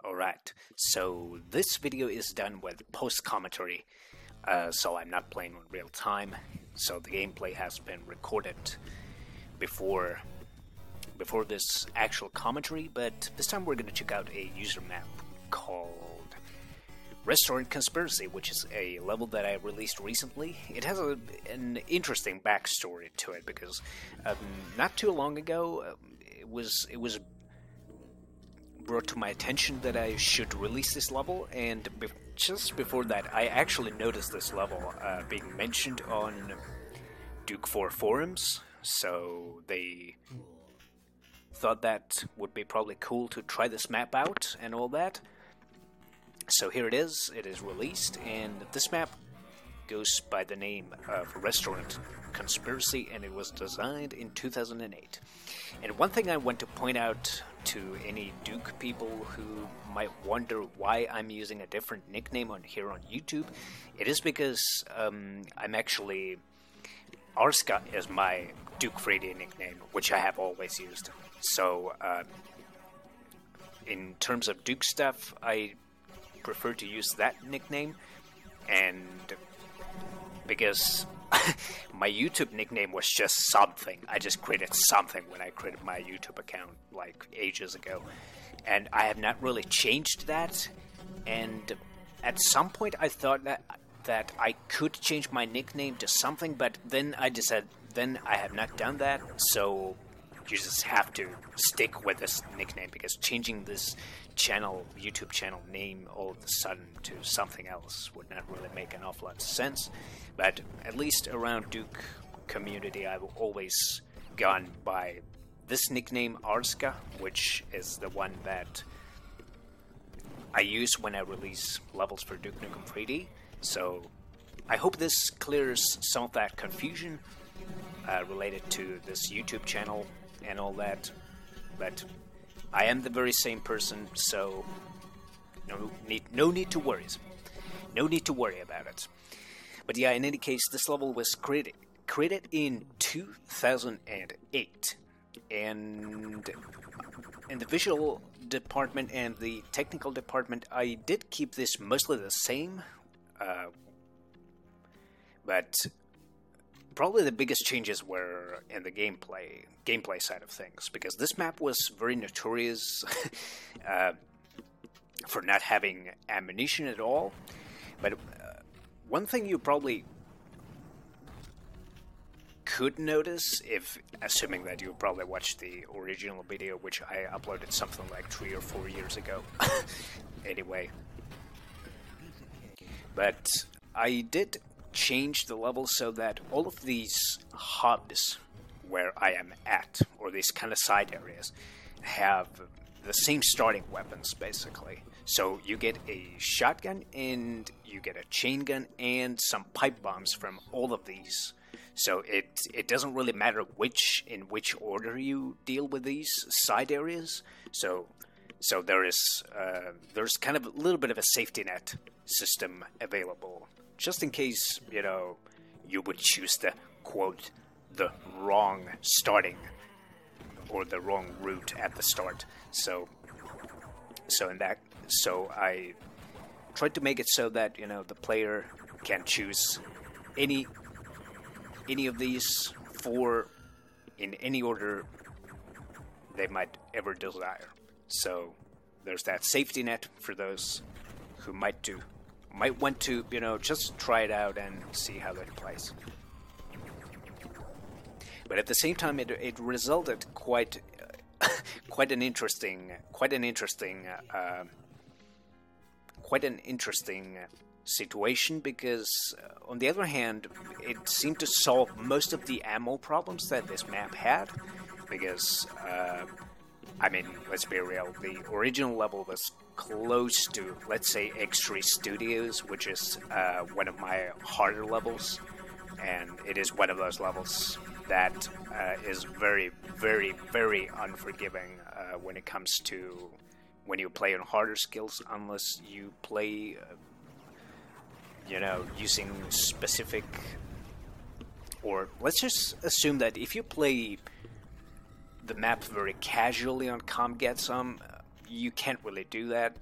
Alright, so this video is done with post-commentary, so I'm not playing in real time, so the gameplay has been recorded before this actual commentary, but this time we're going to check out a user map called Restaurant Conspiracy, which is a level that I released recently. It has an interesting backstory to it, because not too long ago it was brought to my attention that I should release this level, and just before that I actually noticed this level being mentioned on Duke 4 forums, so they thought that would be probably cool to try this map out and all that. So here it is released, and this map goes by the name of Restaurant Conspiracy, and it was designed in 2008. And one thing I want to point out to any Duke people who might wonder why I'm using a different nickname on YouTube, it is because I'm actually... Arska is my Duke Freddy nickname, which I have always used. So, in terms of Duke stuff, I prefer to use that nickname, and because my YouTube nickname was just something. I just created something when I created my YouTube account like ages ago, and I have not really changed that. And at some point I thought that I could change my nickname to something, but then I decided I have not done that, so you just have to stick with this nickname, because changing this YouTube channel name all of a sudden to something else would not really make an awful lot of sense. But at least around Duke community, I've always gone by this nickname, Arska, which is the one that I use when I release levels for Duke Nukem 3D. So I hope this clears some of that confusion related to this YouTube channel and all that. But I am the very same person, so no need to worry. No need to worry about it. But yeah, in any case, this level was created in 2008, and in the visual department and the technical department, I did keep this mostly the same, but probably the biggest changes were in the gameplay side of things, because this map was very notorious for not having ammunition at all. But one thing you probably could notice, if assuming that you probably watched the original video, which I uploaded something like 3 or 4 years ago. Anyway, but I did change the level so that all of these hubs where I am at, or these kind of side areas, have the same starting weapons, basically. So you get a shotgun, and you get a chain gun, and some pipe bombs from all of these. So it doesn't really matter in which order you deal with these side areas. So there's kind of a little bit of a safety net system available, just in case, you would choose the, quote, the wrong starting, or the wrong route at the start. So I tried to make it so that, the player can choose any of these 4 in any order they might ever desire. So there's that safety net for those who might want to, just try it out and see how it plays. But at the same time, it resulted quite an interesting situation, because on the other hand, it seemed to solve most of the ammo problems that this map had, because let's be real, the original level was close to, let's say, X3 Studios, which is one of my harder levels, and it is one of those levels that is very, very, very unforgiving when it comes to when you play on harder skills, unless you play using specific, or let's just assume that if you play the map very casually on Come Get Some, you can't really do that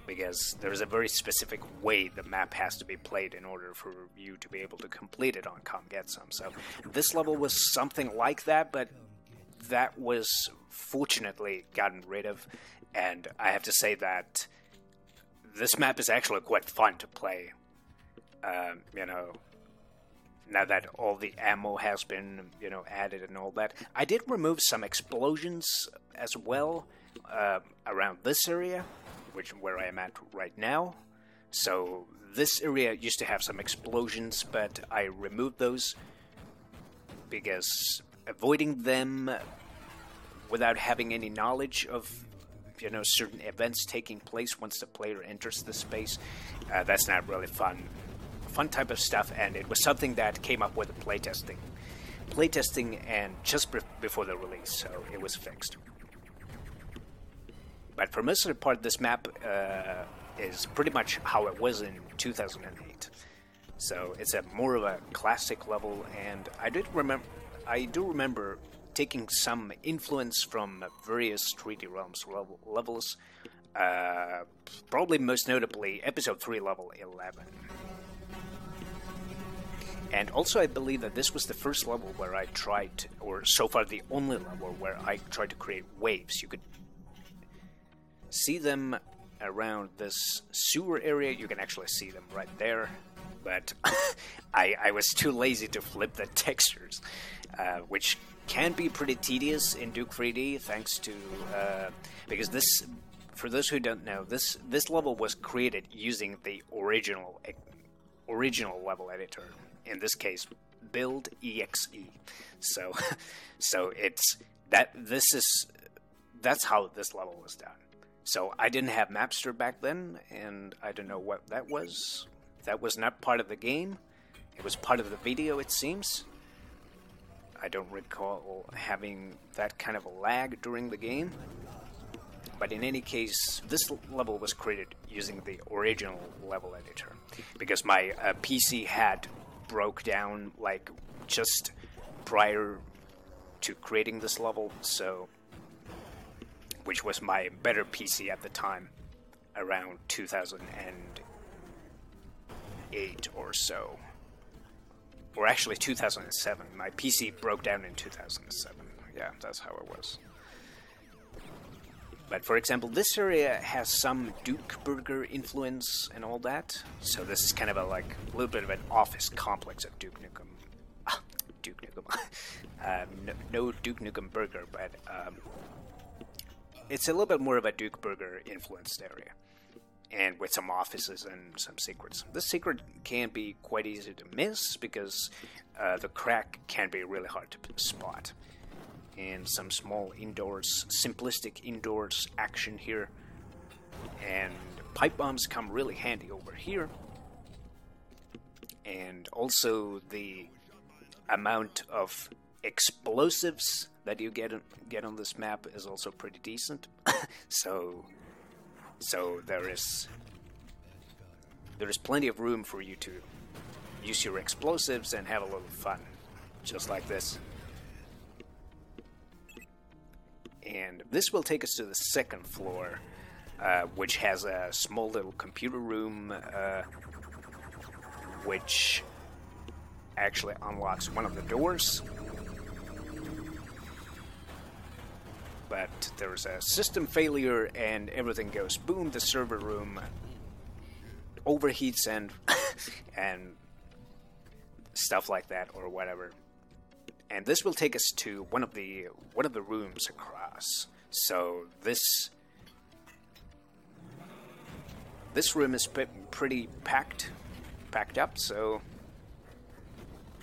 because there's a very specific way the map has to be played in order for you to be able to complete it on Come Get Some. So this level was something like that, but that was fortunately gotten rid of, and I have to say that this map is actually quite fun to play. Now that all the ammo has been, added and all that. I did remove some explosions as well around this area, where I am at right now. So this area used to have some explosions, but I removed those because avoiding them without having any knowledge of certain events taking place once the player enters the space, that's not really fun type of stuff, and it was something that came up with the playtesting and just before the release, so it was fixed. But for most of the part, this map is pretty much how it was in 2008. So it's more of a classic level, and I do remember taking some influence from various 3D Realms levels, probably most notably Episode 3 level 11. And also I believe that this was the first level where I tried, or so far the only level where I tried to create waves. You could see them around this sewer area. You can actually see them right there. But I was too lazy to flip the textures, which can be pretty tedious in Duke 3D, thanks to because this, for those who don't know, this level was created using the original level editor. In this case, Build EXE. So it's that's how this level was done. So I didn't have Mapster back then, and I don't know what that was. That was not part of the game. It was part of the video, it seems. I don't recall having that kind of a lag during the game. But in any case, this level was created using the original level editor, because my PC had broke down like just prior to creating this level, so which was my better PC at the time, around 2008 or so, or actually 2007. My PC broke down in 2007. Yeah, that's how it was. But for example, this area has some Duke Burger influence and all that. So this is kind of a little bit of an office complex of Duke Nukem. Duke Nukem. No Duke Nukem Burger, but it's a little bit more of a Duke Burger influenced area. And with some offices and some secrets. This secret can be quite easy to miss because the crack can be really hard to spot. And some small indoors, simplistic indoors action here. And pipe bombs come really handy over here. And also the amount of explosives that you get on this map is also pretty decent. So there is plenty of room for you to use your explosives and have a little fun, just like this. And this will take us to the second floor, which has a small little computer room, which actually unlocks one of the doors. But there's a system failure and everything goes boom. The server room overheats and stuff like that, or whatever. And this will take us to one of the rooms across. So this room is pretty packed up. So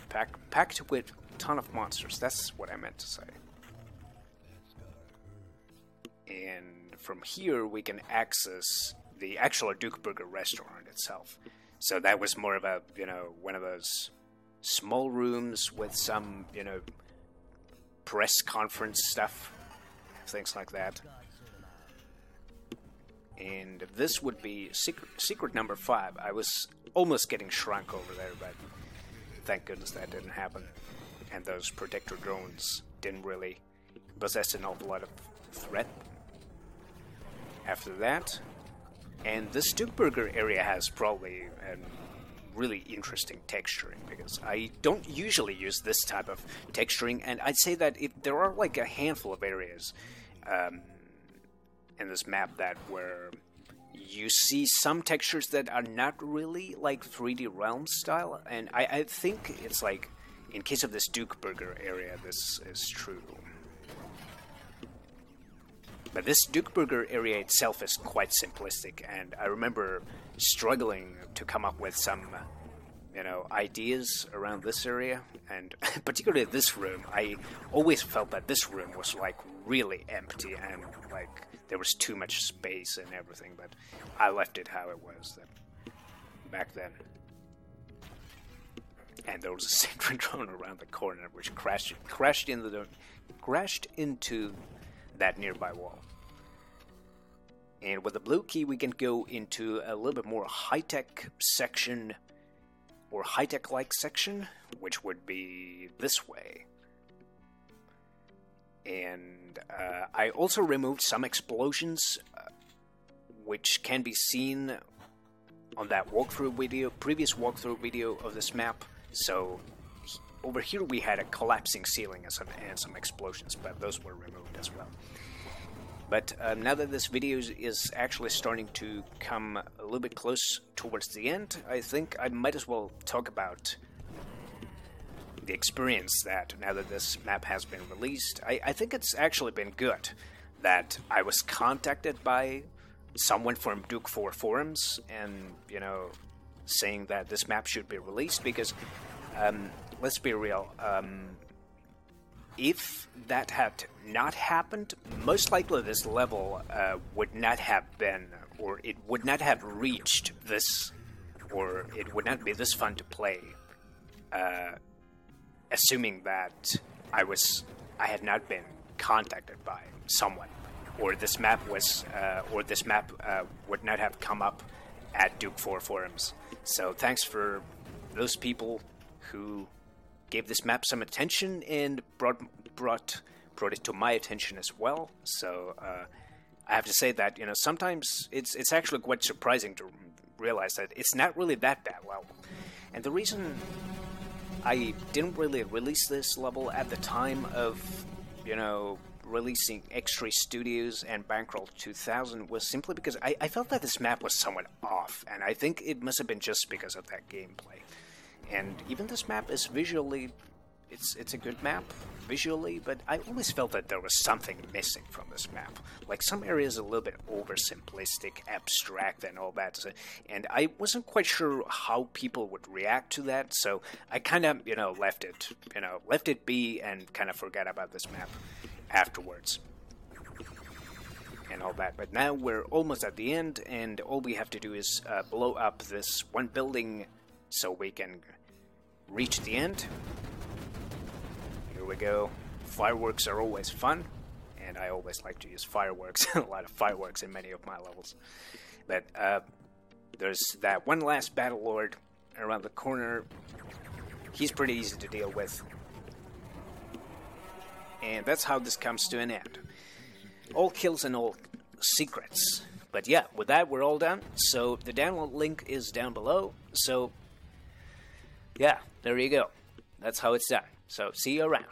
packed with a ton of monsters. That's what I meant to say. And from here we can access the actual Duke Burger restaurant itself. So that was more of a one of those small rooms with some, press conference stuff, things like that. And this would be secret number 5. I was almost getting shrunk over there, but thank goodness that didn't happen. And those protector drones didn't really possess an awful lot of threat. after that. And the Stuckburger area has probably a really interesting texturing, because I don't usually use this type of texturing, and I'd say that there are like a handful of areas in this map that where you see some textures that are not really like 3D Realm style, and I think it's like, in case of this Stuckburger area, this is true. But this Stuckburger area itself is quite simplistic, and I remember struggling to come up with some, ideas around this area, and particularly this room. I always felt that this room was like really empty, and like there was too much space and everything, but I left it how it was back then. And there was a sentry drone around the corner which crashed into that nearby wall. And with the blue key we can go into a little bit more high-tech section, or high-tech-like section, which would be this way. And I also removed some explosions, which can be seen on that previous walkthrough video of this map. So over here we had a collapsing ceiling and some explosions, but those were removed as well. But now that this video is actually starting to come a little bit close towards the end, I think I might as well talk about the experience that now that this map has been released. I think it's actually been good that I was contacted by someone from Duke 4 forums and, saying that this map should be released, because let's be real, if that had not happened, most likely this level would not have been, or it would not have reached this, or it would not be this fun to play, assuming that I had not been contacted by someone, or this map would not have come up at Duke 4 forums. So thanks for those people who gave this map some attention and brought it to my attention as well. So I have to say that sometimes it's actually quite surprising to realize that it's not really that bad level. And the reason I didn't really release this level at the time of releasing X-Ray Studios and Bankroll 2000 was simply because I felt that this map was somewhat off, and I think it must have been just because of that gameplay. And even this map is visually, it's a good map visually, but I always felt that there was something missing from this map. Like some areas a little bit oversimplistic, abstract, and all that. And I wasn't quite sure how people would react to that, so I kind of, left it be and kind of forgot about this map afterwards and all that. But now we're almost at the end, and all we have to do is blow up this one building so we can reach the end. Here we go. Fireworks are always fun, and I always like to use fireworks, a lot of fireworks in many of my levels. But there's that one last Battle Lord around the corner. He's pretty easy to deal with. And that's how this comes to an end. All kills and all secrets. But yeah, with that, we're all done. So the download link is down below. So yeah, there you go. That's how it's done. So see you around.